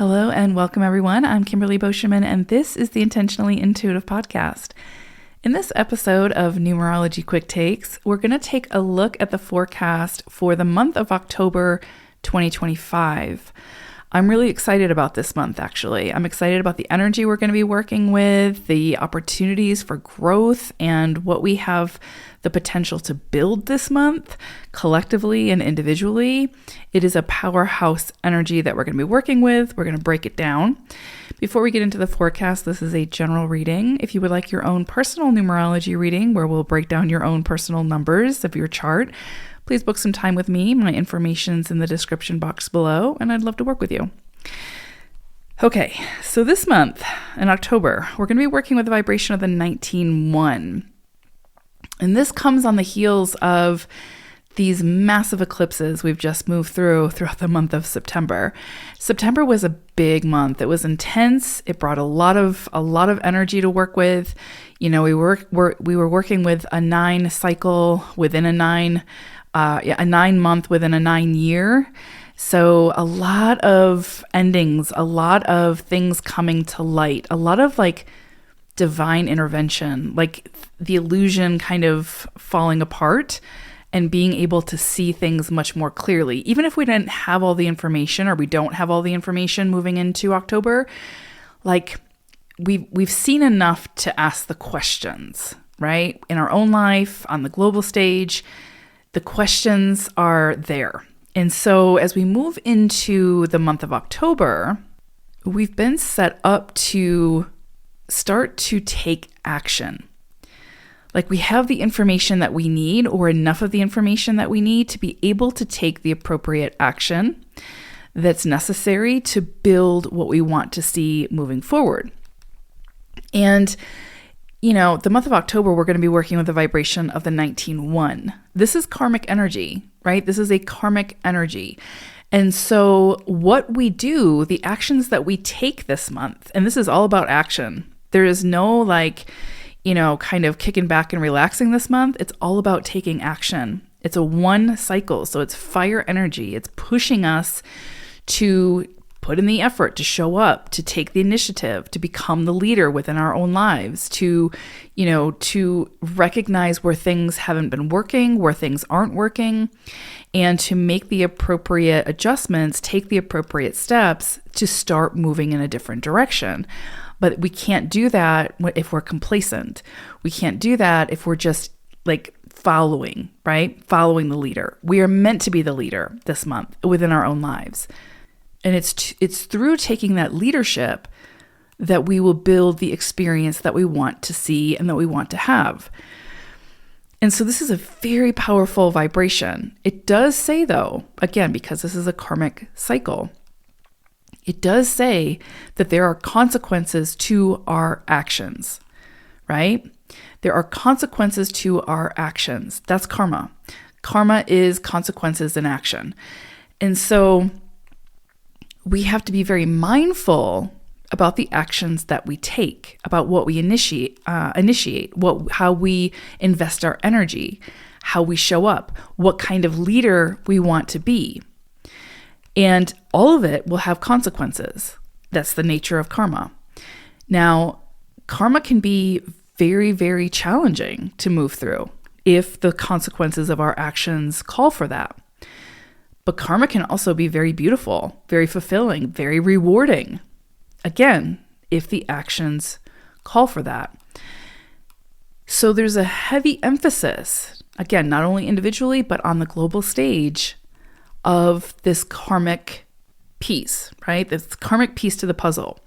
Hello and welcome everyone. I'm Kimberly Boscheman and this is the Intentionally Intuitive Podcast. In this episode of Numerology Quick Takes, we're going to take a look at the forecast for the month of October 2025. I'm really excited about this month, actually. I'm excited about the energy we're going to be working with, the opportunities for growth, and what we have the potential to build this month collectively and individually. It is a powerhouse energy that we're going to be working with. We're going to break it down. Before we get into the forecast, this is a general reading. If you would like your own personal numerology reading, where we'll break down your own personal numbers of your chart, please book some time with me. My information's in the description box below, and I'd love to work with you. Okay, so this month in October, we're going to be working with the vibration of the 19-1. And this comes on the heels of these massive eclipses we've just moved throughout the month of September. September was a big month. It was intense. It brought a lot of energy to work with. You know, we were working with a 9 cycle within a 9 month within a 9 year. So a lot of endings, a lot of things coming to light, a lot of like divine intervention, like the illusion kind of falling apart and being able to see things much more clearly. Even if we didn't have all the information, or we don't have all the information moving into October, like we've seen enough to ask the questions, right? In our own life, on the global stage, the questions are there. And so as we move into the month of October, we've been set up to start to take action. Like we have the information that we need, or enough of the information that we need to be able to take the appropriate action that's necessary to build what we want to see moving forward. And you know, the month of October, we're going to be working with the vibration of the 19-1. This is karmic energy, right? This is a karmic energy. And so what we do, the actions that we take this month, and this is all about action. There is no kind of kicking back and relaxing this month. It's all about taking action. It's a 1 cycle. So it's fire energy. It's pushing us to put in the effort, to show up, to take the initiative, to become the leader within our own lives, to recognize where things haven't been working, where things aren't working, and to make the appropriate adjustments, take the appropriate steps to start moving in a different direction. But we can't do that if we're complacent. We can't do that if we're just like following, right? Following the leader. We are meant to be the leader this month within our own lives. And it's through taking that leadership that we will build the experience that we want to see and that we want to have. And so this is a very powerful vibration. It does say, though, again, because this is a karmic cycle, it does say that there are consequences to our actions, right? There are consequences to our actions. That's karma. Karma is consequences in action. And so we have to be very mindful about the actions that we take, about what we initiate, how we invest our energy, how we show up, what kind of leader we want to be. And all of it will have consequences. That's the nature of karma. Now, karma can be very, very challenging to move through if the consequences of our actions call for that. But karma can also be very beautiful, very fulfilling, very rewarding. Again, if the actions call for that. So there's a heavy emphasis, again, not only individually, but on the global stage of this karmic piece, right? This karmic piece to the puzzle,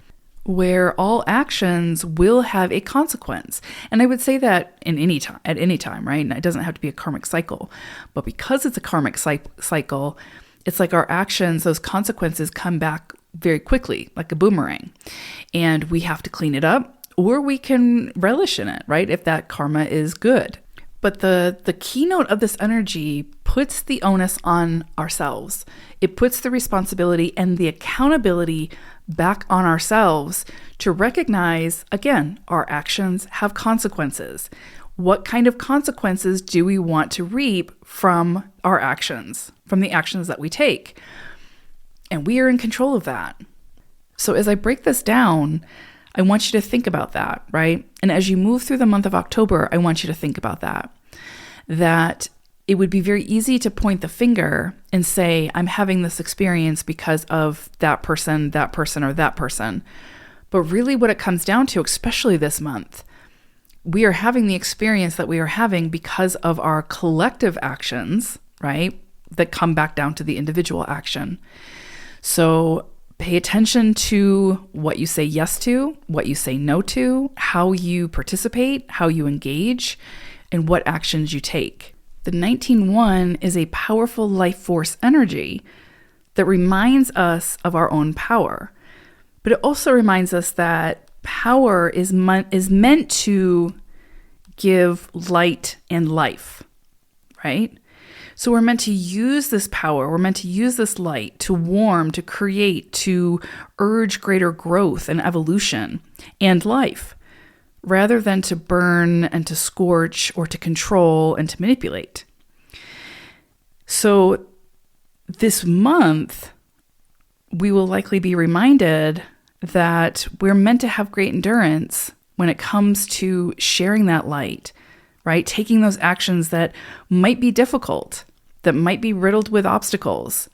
where all actions will have a consequence. And I would say that at any time, right? And it doesn't have to be a karmic cycle. But because it's a karmic cycle, it's like our actions, those consequences come back very quickly, like a boomerang. And we have to clean it up, or we can relish in it, right? If that karma is good. But the keynote of this energy puts the onus on ourselves. It puts the responsibility and the accountability back on ourselves to recognize, again, our actions have consequences. What kind of consequences do we want to reap from our actions, from the actions that we take? And we are in control of that. So as I break this down, I want you to think about that, right? And as you move through the month of October, I want you to think about that it would be very easy to point the finger and say, I'm having this experience because of that person, or that person. But really what it comes down to, especially this month, we are having the experience that we are having because of our collective actions, right? That come back down to the individual action. So pay attention to what you say yes to, what you say no to, how you participate, how you engage, and what actions you take. The 19-1 is a powerful life force energy that reminds us of our own power. But it also reminds us that power is meant to give light and life, right? So we're meant to use this power, we're meant to use this light to warm, to create, to urge greater growth and evolution and life, rather than to burn and to scorch or to control and to manipulate. So this month, we will likely be reminded that we're meant to have great endurance when it comes to sharing that light, right? Taking those actions that might be difficult, that might be riddled with obstacles,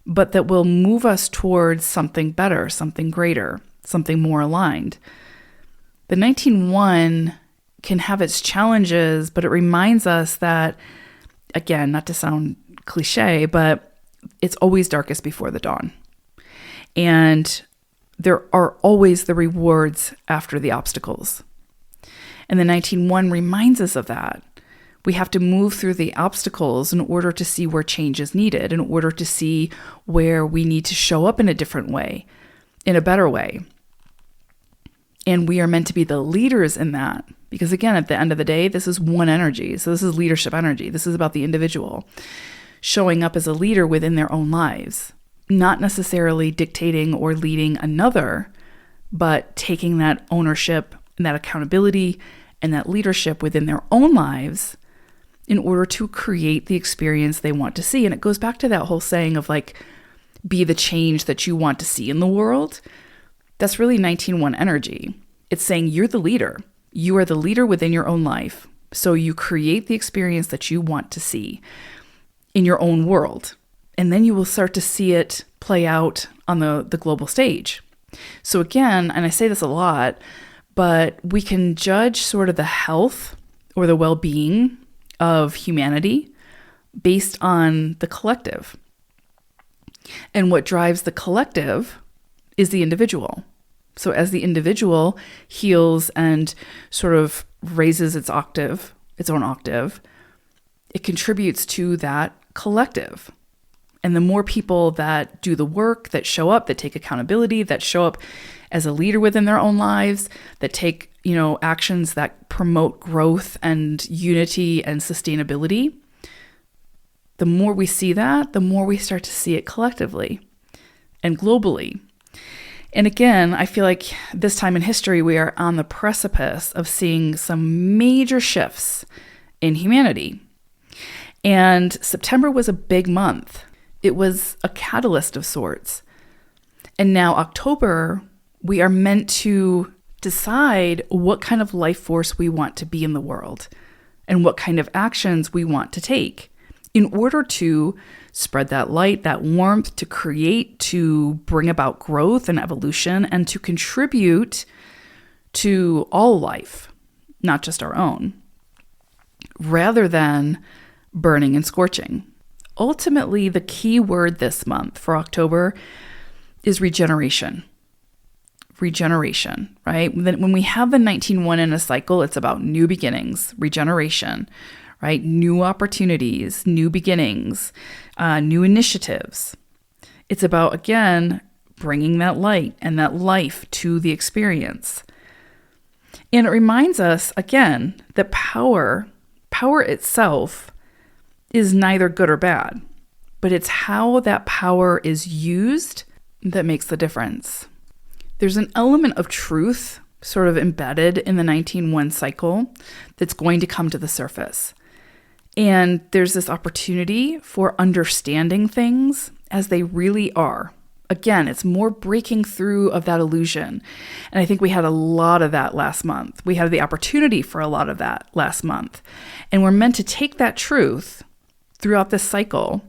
but that will move us towards something better, something greater, something more aligned. The 19-1 can have its challenges, but it reminds us that, again, not to sound cliche, but it's always darkest before the dawn. And there are always the rewards after the obstacles. And the 19-1 reminds us of that. We have to move through the obstacles in order to see where change is needed, in order to see where we need to show up in a different way, in a better way. And we are meant to be the leaders in that. Because again, at the end of the day, this is one energy. So this is leadership energy. This is about the individual showing up as a leader within their own lives, not necessarily dictating or leading another, but taking that ownership and that accountability and that leadership within their own lives in order to create the experience they want to see. And it goes back to that whole saying of like, be the change that you want to see in the world. That's really 19-1 energy. It's saying you're the leader. You are the leader within your own life. So you create the experience that you want to see in your own world. And then you will start to see it play out on the global stage. So again, and I say this a lot, but we can judge sort of the health or the well-being of humanity based on the collective. And what drives the collective is the individual. So as the individual heals and sort of raises its own octave, it contributes to that collective. And the more people that do the work, that show up, that take accountability, that show up as a leader within their own lives, that take, actions that promote growth and unity and sustainability, the more we see that, the more we start to see it collectively and globally. And again, I feel like this time in history, we are on the precipice of seeing some major shifts in humanity. And September was a big month. It was a catalyst of sorts. And now October, we are meant to decide what kind of life force we want to be in the world and what kind of actions we want to take in order to spread that light, that warmth, to create, to bring about growth and evolution, and to contribute to all life, not just our own, rather than burning and scorching. Ultimately, the key word this month for October is regeneration. Regeneration, right? When we have the 19-1 in a cycle, it's about new beginnings, regeneration, right? New opportunities, new beginnings, new initiatives. It's about, again, bringing that light and that life to the experience. And it reminds us, again, that power itself is neither good or bad, but it's how that power is used that makes the difference. There's an element of truth sort of embedded in the 19-1 cycle that's going to come to the surface. And there's this opportunity for understanding things as they really are, Again, it's more breaking through of that illusion. And I think we had a lot of that last month. We had the opportunity for a lot of that last month. And we're meant to take that truth throughout this cycle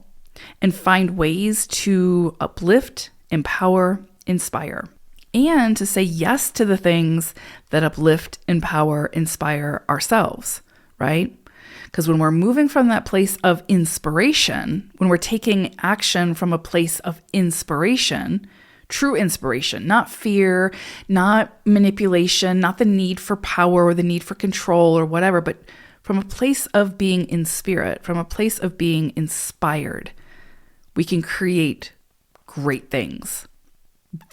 and find ways to uplift, empower, inspire, and to say yes to the things that uplift, empower, inspire ourselves, right? Because when we're moving from that place of inspiration, when we're taking action from a place of inspiration, true inspiration, not fear, not manipulation, not the need for power or the need for control or whatever, but from a place of being in spirit, from a place of being inspired, we can create great things.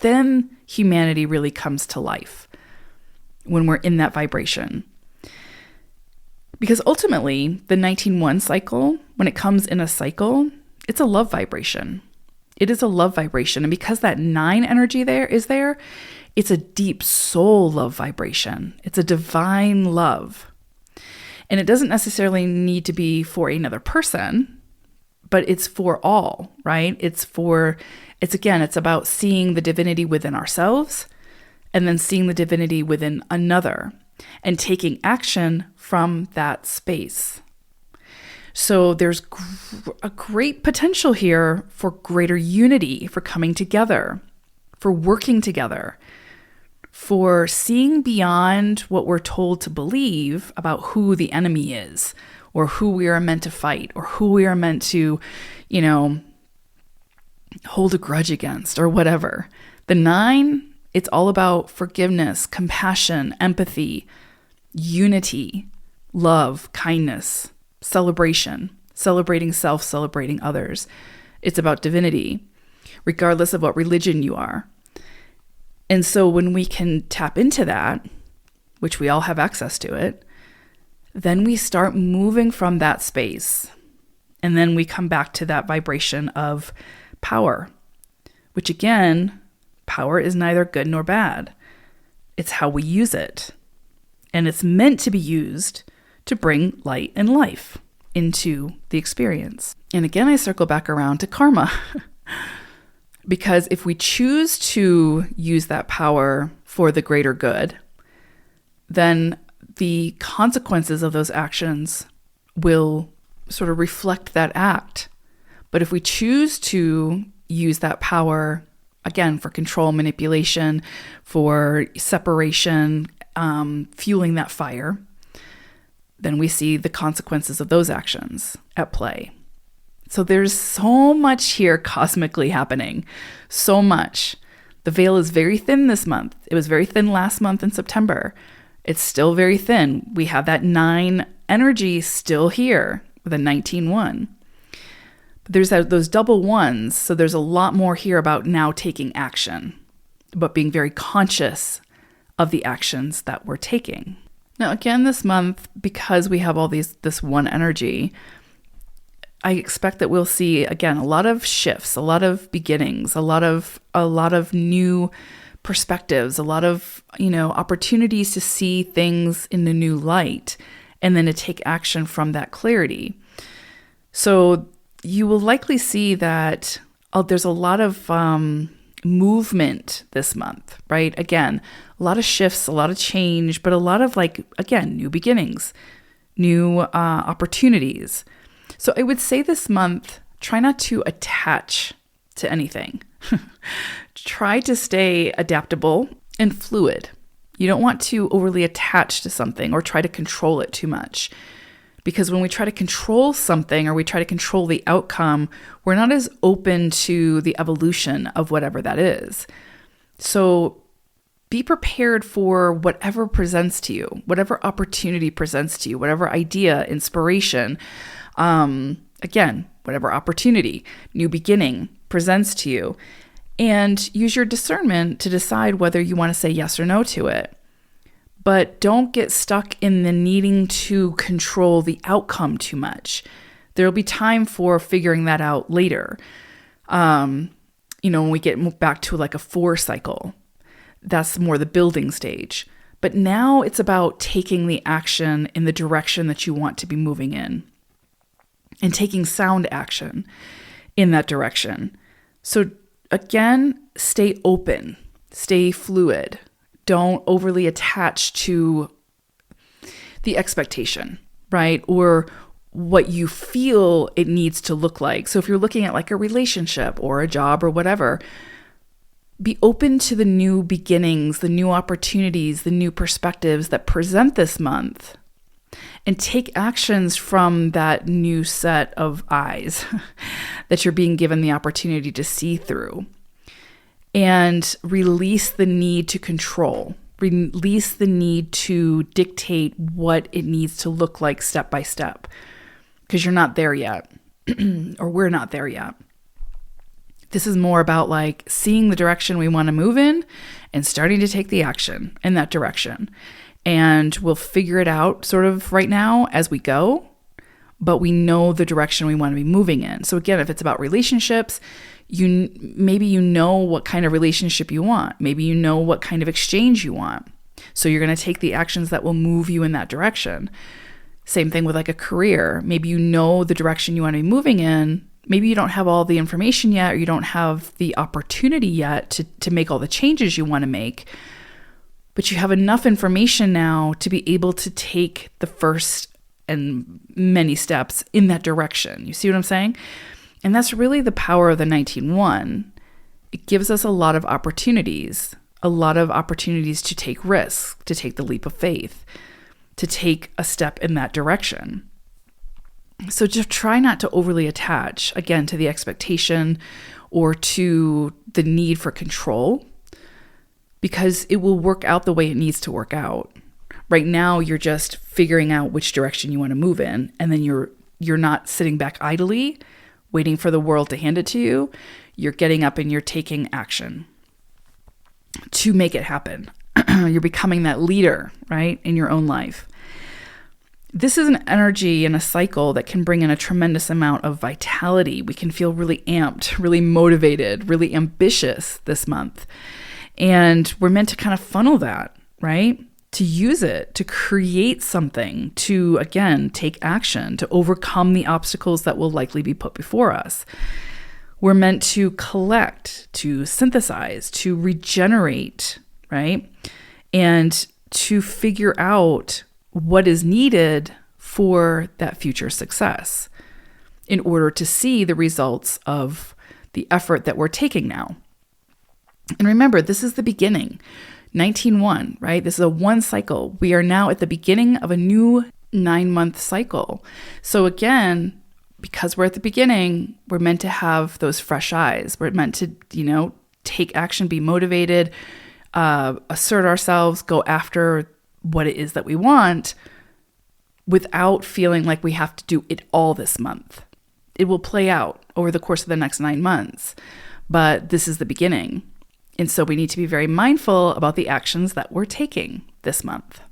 Then humanity really comes to life when we're in that vibration. Because ultimately, the 19-1 cycle, when it comes in a cycle, it's a love vibration. It is a love vibration. And because that 9 energy is there, it's a deep soul love vibration. It's a divine love. And it doesn't necessarily need to be for another person, but it's for all, right? It's about seeing the divinity within ourselves and then seeing the divinity within another and taking action from that space. So there's a great potential here for greater unity, for coming together, for working together, for seeing beyond what we're told to believe about who the enemy is, or who we are meant to fight, or who we are meant to, hold a grudge against, or whatever. The 9, it's all about forgiveness, compassion, empathy, unity, love, kindness, celebration, celebrating self, celebrating others. It's about divinity, regardless of what religion you are. And so when we can tap into that, which we all have access to it, then we start moving from that space. And then we come back to that vibration of power, which again, power is neither good nor bad. It's how we use it. And it's meant to be used to bring light and life into the experience. And again, I circle back around to karma. Because if we choose to use that power for the greater good, then the consequences of those actions will sort of reflect that act. But if we choose to use that power, again, for control, manipulation, for separation, fueling that fire, then we see the consequences of those actions at play. So there's so much here cosmically happening, so much. The veil is very thin this month. It was very thin last month in September. It's still very thin. We have that 9 energy still here with a 19-1. But there's those double ones, so there's a lot more here about now taking action, but being very conscious of the actions that we're taking. Now, again, this month, because we have all this one energy, I expect that we'll see, again, a lot of shifts, a lot of beginnings, a lot of new perspectives, a lot of, opportunities to see things in a new light, and then to take action from that clarity. So you will likely see that there's a lot of movement this month, right? Again, a lot of shifts, a lot of change, but a lot of new beginnings, new opportunities. So I would say this month, try not to attach to anything. Try to stay adaptable and fluid. You don't want to overly attach to something or try to control it too much. Because when we try to control something or we try to control the outcome, we're not as open to the evolution of whatever that is. So be prepared for whatever presents to you, whatever opportunity presents to you, whatever idea, inspiration, again, whatever opportunity, new beginning presents to you, and use your discernment to decide whether you want to say yes or no to it. But don't get stuck in the needing to control the outcome too much. There'll be time for figuring that out later. When we get back to like a 4 cycle, that's more the building stage. But now it's about taking the action in the direction that you want to be moving in and taking sound action in that direction. So again, stay open, stay fluid. Don't overly attach to the expectation, right? Or what you feel it needs to look like. So if you're looking at like a relationship or a job or whatever, be open to the new beginnings, the new opportunities, the new perspectives that present this month, and take actions from that new set of eyes that you're being given the opportunity to see through. And release the need to control, release the need to dictate what it needs to look like step by step. Because you're not there yet, or we're not there yet. This is more about like seeing the direction we want to move in and starting to take the action in that direction. And we'll figure it out sort of right now as we go, but we know the direction we want to be moving in. So again, if it's about relationships, maybe you know what kind of relationship you want. Maybe you know what kind of exchange you want. So you're going to take the actions that will move you in that direction. Same thing with like a career. Maybe you know the direction you want to be moving in. Maybe you don't have all the information yet, or you don't have the opportunity yet to make all the changes you want to make. But you have enough information now to be able to take the first and many steps in that direction. You see what I'm saying? And that's really the power of the 19-1. It gives us a lot of opportunities to take risks, to take the leap of faith, to take a step in that direction. So just try not to overly attach, again, to the expectation or to the need for control, because it will work out the way it needs to work out. Right now, you're just figuring out which direction you want to move in, and then you're not sitting back idly, waiting for the world to hand it to you. You're getting up and you're taking action to make it happen. You're becoming that leader, right, in your own life. This is an energy and a cycle that can bring in a tremendous amount of vitality. We can feel really amped, really motivated, really ambitious this month. And we're meant to kind of funnel that, right? To use it, to create something, to, again, take action, to overcome the obstacles that will likely be put before us. We're meant to collect, to synthesize, to regenerate, right? And to figure out what is needed for that future success in order to see the results of the effort that we're taking now. And remember, this is the beginning. 19-1, right? This is a one cycle. We are now at the beginning of a new 9-month cycle. So again, because we're at the beginning, we're meant to have those fresh eyes. We're meant to, take action, be motivated, assert ourselves, go after what it is that we want without feeling like we have to do it all this month. It will play out over the course of the next 9 months, but this is the beginning. And so we need to be very mindful about the actions that we're taking this month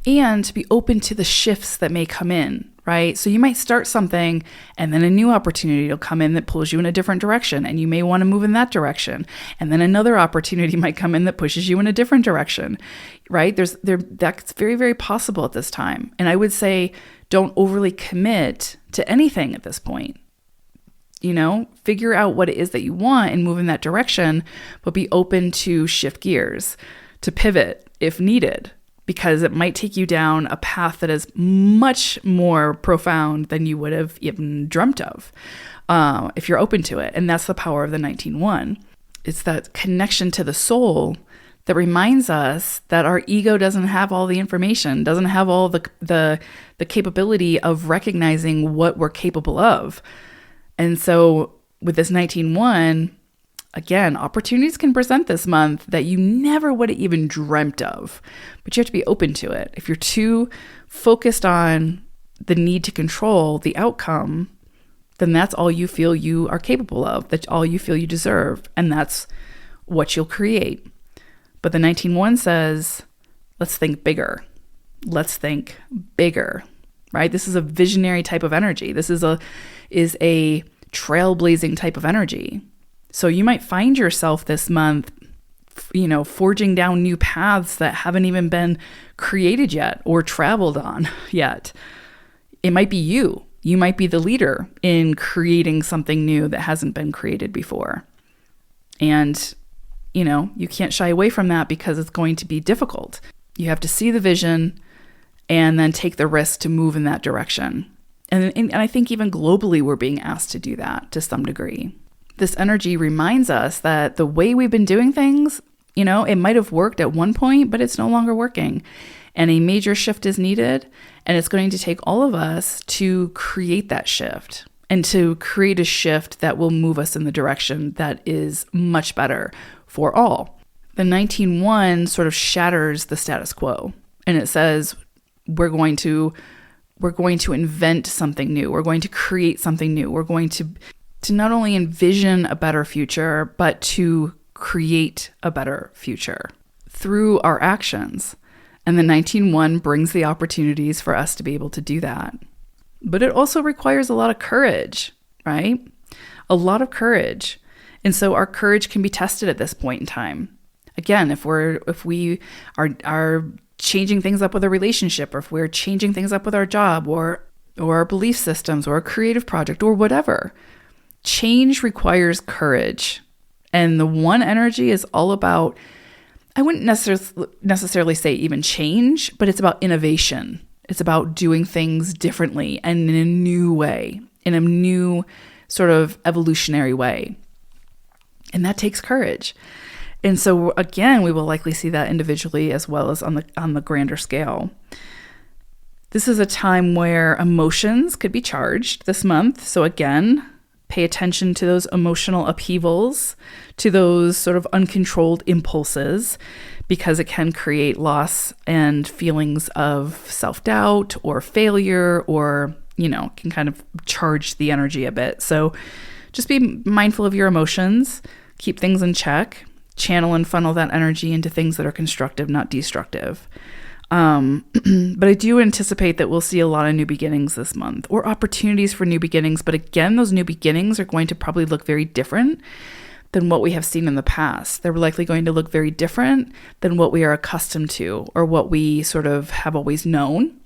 and to be open to the shifts that may come in, right? So you might start something and then a new opportunity will come in that pulls you in a different direction, and you may want to move in that direction. And then another opportunity might come in that pushes you in a different direction, right? That's very, very possible at this time. And I would say don't overly commit to anything at this point. Figure out what it is that you want and move in that direction, but be open to shift gears, to pivot if needed, because it might take you down a path that is much more profound than you would have even dreamt of if you're open to it. And that's the power of the 19-1. It's that connection to the soul that reminds us that our ego doesn't have all the information, doesn't have all the capability of recognizing what we're capable of. And so with this 19-1, again, opportunities can present this month that you never would have even dreamt of, but you have to be open to it. If you're too focused on the need to control the outcome, then that's all you feel you are capable of, that's all you feel you deserve, and that's what you'll create. But the 19-1 says, let's think bigger. Let's think bigger, right? This is a visionary type of energy. This is a trailblazing type of energy. So you might find yourself this month, forging down new paths that haven't even been created yet or traveled on yet. It might be you. You might be the leader in creating something new that hasn't been created before. And, you can't shy away from that because it's going to be difficult. You have to see the vision and then take the risk to move in that direction. And I think even globally, we're being asked to do that to some degree. This energy reminds us that the way we've been doing things, it might have worked at one point, but it's no longer working. And a major shift is needed. And it's going to take all of us to create that shift and to create a shift that will move us in the direction that is much better for all. The 19-1 sort of shatters the status quo. And it says, we're going to invent something new. We're going to create something new. We're going to not only envision a better future, but to create a better future through our actions. And the 19-1 brings the opportunities for us to be able to do that. But it also requires a lot of courage, right? A lot of courage. And so our courage can be tested at this point in time. Again, if we are changing things up with a relationship, or if we're changing things up with our job or our belief systems or a creative project or whatever, change requires courage. And the 1 energy is all about, I wouldn't necessarily say even change, but it's about innovation. It's about doing things differently and in a new way, in a new sort of evolutionary way. And that takes courage. And so again, we will likely see that individually as well as on the grander scale. This is a time where emotions could be charged this month. So again, pay attention to those emotional upheavals, to those sort of uncontrolled impulses, because it can create loss and feelings of self-doubt or failure, or, can kind of charge the energy a bit. So just be mindful of your emotions, keep things in check, channel and funnel that energy into things that are constructive, not destructive. But I do anticipate that we'll see a lot of new beginnings this month, or opportunities for new beginnings. But again, those new beginnings are going to probably look very different than what we have seen in the past. They're likely going to look very different than what we are accustomed to, or what we sort of have always known.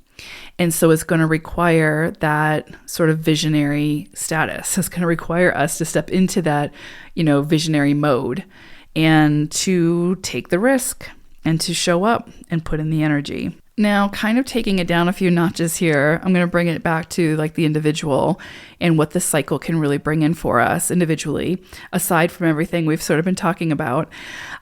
And so it's going to require that sort of visionary status. It's going to require us to step into that, visionary mode and to take the risk and to show up and put in the energy. Now, kind of taking it down a few notches here, I'm going to bring it back to like the individual and what this cycle can really bring in for us individually, aside from everything we've sort of been talking about.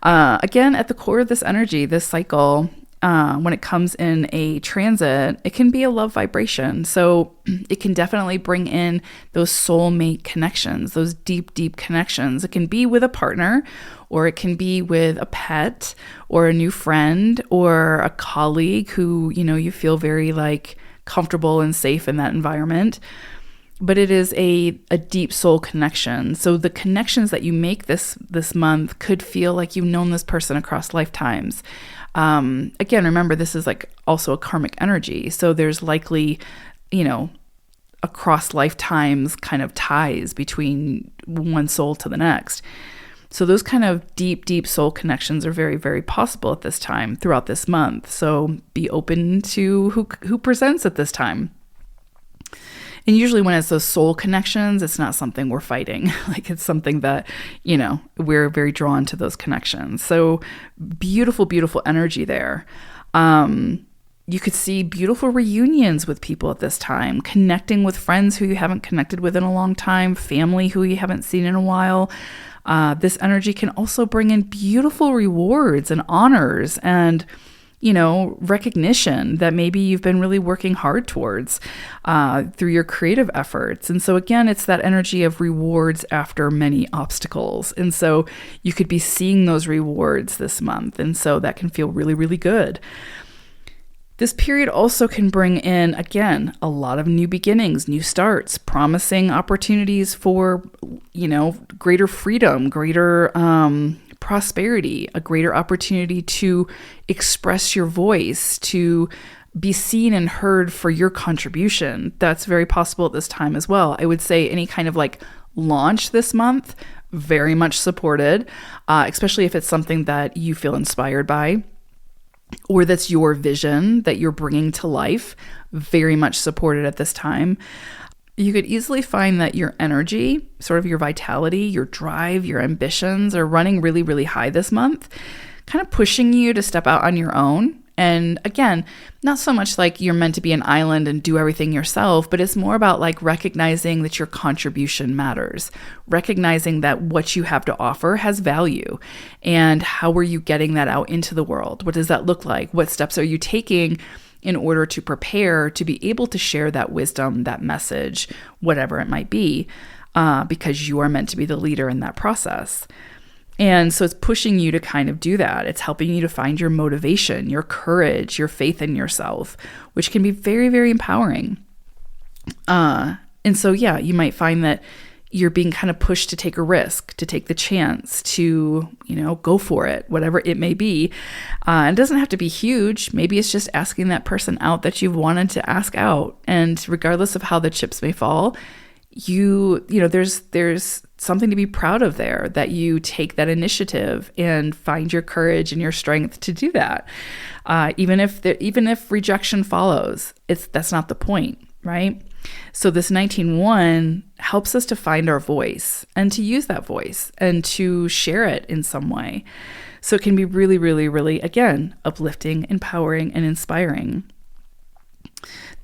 Again, at the core of this energy, this cycle, when it comes in a transit, it can be a love vibration. So it can definitely bring in those soulmate connections, those deep, deep connections. It can be with a partner, or it can be with a pet or a new friend or a colleague who, you feel very like comfortable and safe in that environment. But it is a deep soul connection. So the connections that you make this month could feel like you've known this person across lifetimes. Again, remember, this is like also a karmic energy. So there's likely, across lifetimes kind of ties between one soul to the next. So those kind of deep, deep soul connections are very, very possible at this time throughout this month. So be open to who presents at this time. And usually when it's those soul connections, it's not something we're fighting. Like it's something that, we're very drawn to those connections. So beautiful, beautiful energy there. You could see beautiful reunions with people at this time, connecting with friends who you haven't connected with in a long time, family who you haven't seen in a while. This energy can also bring in beautiful rewards and honors and, recognition that maybe you've been really working hard towards through your creative efforts. And so again, it's that energy of rewards after many obstacles. And so you could be seeing those rewards this month. And so that can feel really, really good. This period also can bring in, again, a lot of new beginnings, new starts, promising opportunities for, greater freedom, greater prosperity, a greater opportunity to express your voice, to be seen and heard for your contribution. That's very possible at this time as well. I would say any kind of like launch this month, very much supported, especially if it's something that you feel inspired by, or that's your vision that you're bringing to life, very much supported at this time. You could easily find that your energy, sort of your vitality, your drive, your ambitions are running really, really high this month, kind of pushing you to step out on your own. And again, not so much like you're meant to be an island and do everything yourself, but it's more about like recognizing that your contribution matters, recognizing that what you have to offer has value. And how are you getting that out into the world? What does that look like? What steps are you taking in order to prepare to be able to share that wisdom, that message, whatever it might be, because you are meant to be the leader in that process. And so it's pushing you to kind of do that. It's helping you to find your motivation, your courage, your faith in yourself, which can be very, very empowering. And so, yeah, you might find that you're being kind of pushed to take a risk, to take the chance, to, go for it, whatever it may be. It doesn't have to be huge. Maybe it's just asking that person out that you've wanted to ask out. And regardless of how the chips may fall, there's something to be proud of there, that you take that initiative and find your courage and your strength to do that. Even if rejection follows, that's not the point, right? So this 19-1 helps us to find our voice and to use that voice and to share it in some way. So it can be really, really, really, again, uplifting, empowering, and inspiring.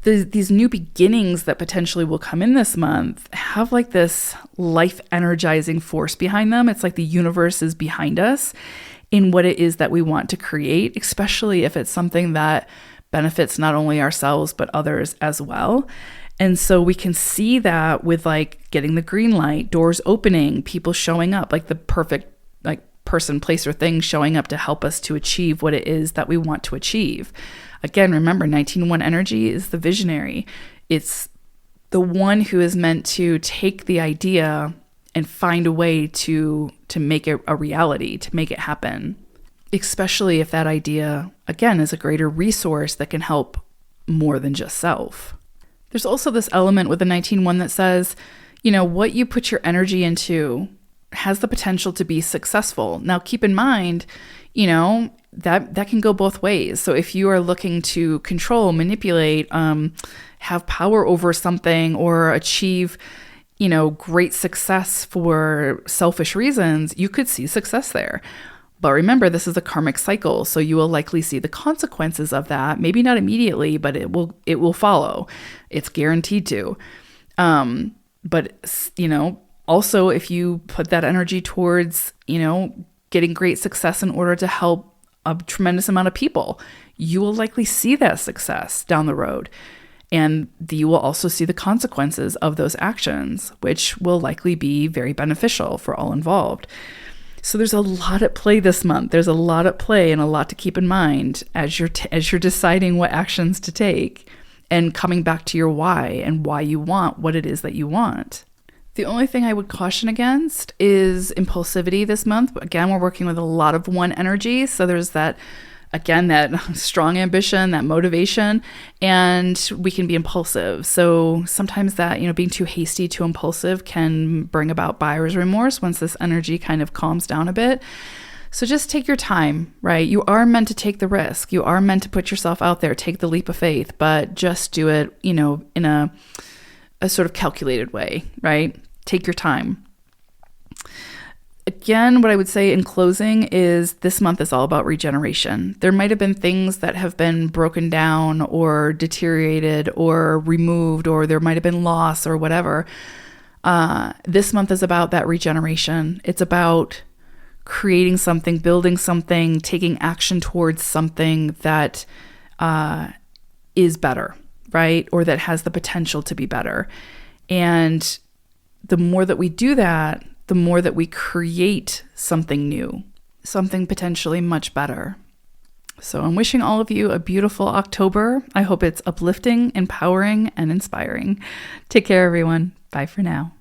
These new beginnings that potentially will come in this month have like this life energizing force behind them. It's like the universe is behind us in what it is that we want to create, especially if it's something that benefits not only ourselves, but others as well. And so we can see that with like getting the green light, doors opening, people showing up, like the perfect like person, place, or thing showing up to help us to achieve what it is that we want to achieve. Again, remember, 19-1 energy is the visionary. It's the one who is meant to take the idea and find a way to make it a reality, to make it happen, especially if that idea, again, is a greater resource that can help more than just self. There's also this element with the 19-1 that says, what you put your energy into has the potential to be successful. Now, keep in mind, that can go both ways. So if you are looking to control, manipulate, have power over something, or achieve, great success for selfish reasons, you could see success there. But remember, this is a karmic cycle, so you will likely see the consequences of that. Maybe not immediately, but it will follow. It's guaranteed to. But also if you put that energy towards, getting great success in order to help a tremendous amount of people, you will likely see that success down the road. And you will also see the consequences of those actions, which will likely be very beneficial for all involved. So there's a lot at play this month. There's a lot at play and a lot to keep in mind as you're deciding what actions to take and coming back to your why and why you want what it is that you want. The only thing I would caution against is impulsivity this month. Again, we're working with a lot of 1 energy. So there's that strong ambition, that motivation, and we can be impulsive. So sometimes that, being too hasty, too impulsive can bring about buyer's remorse once this energy kind of calms down a bit. So just take your time, right? You are meant to take the risk. You are meant to put yourself out there, take the leap of faith, but just do it, in a sort of calculated way, right? Take your time. Again, what I would say in closing is this month is all about regeneration. There might have been things that have been broken down or deteriorated or removed, or there might have been loss or whatever. This month is about that regeneration. It's about creating something, building something, taking action towards something that is better, right? Or that has the potential to be better. And the more that we do that, the more that we create something new, something potentially much better. So I'm wishing all of you a beautiful October. I hope it's uplifting, empowering, and inspiring. Take care, everyone. Bye for now.